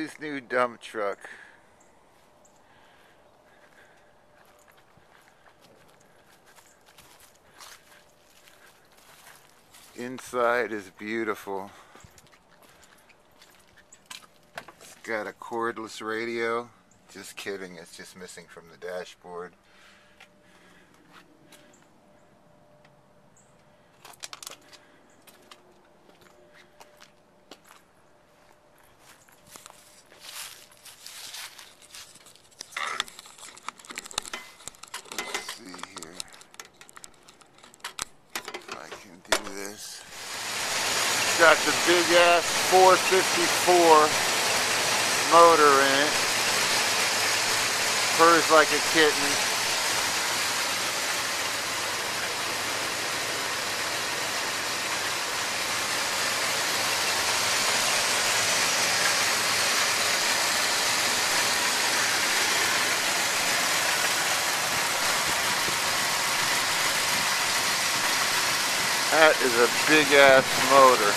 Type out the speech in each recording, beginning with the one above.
Willy's new dump truck. Inside is beautiful. It's got a cordless radio. Just kidding, it's just missing from the dashboard. Let's see here if I can do this. It's got the big ass 454 motor in it. Purrs like a kitten. That is a big ass motor.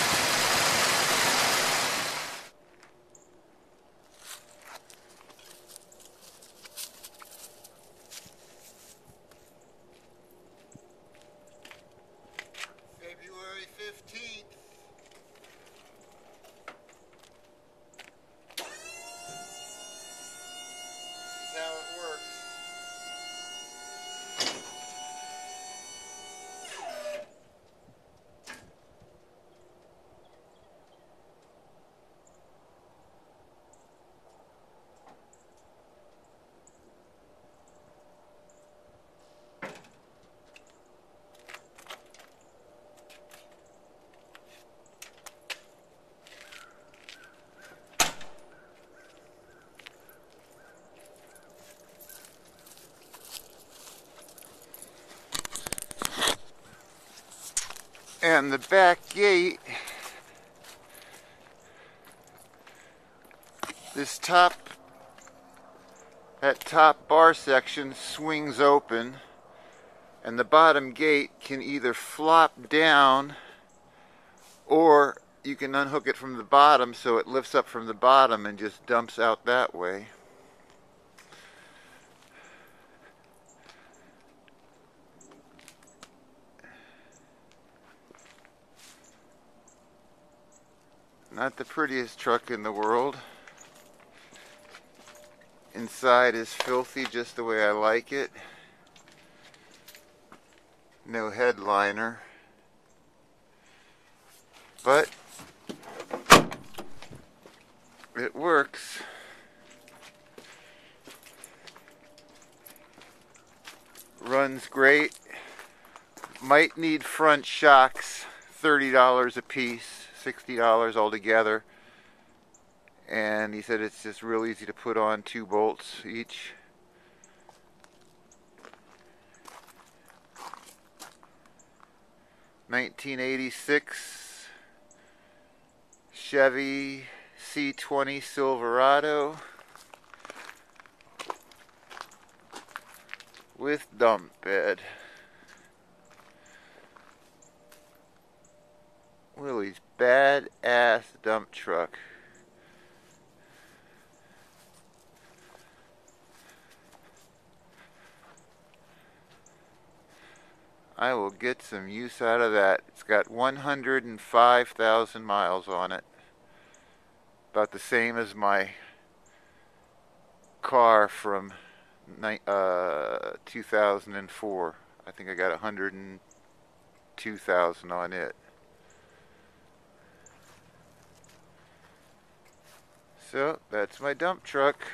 February 15th. This is how it works. And the back gate, that top bar section swings open, and the bottom gate can either flop down or you can unhook it from the bottom so it lifts up from the bottom and just dumps out that way. Not the prettiest truck in the world. Inside is filthy just the way I like it. No headliner. But it works. Runs great. Might need front shocks, $30 a piece. $60 altogether, and he said it's just real easy to put on 2 bolts each. (1986) Chevy C-20 Silverado with dump bed. Willy's badass dump truck. I will get some use out of that. It's got 105,000 miles on it. About the same as my car from 2004. I think I got 102,000 on it. So, that's my dump truck.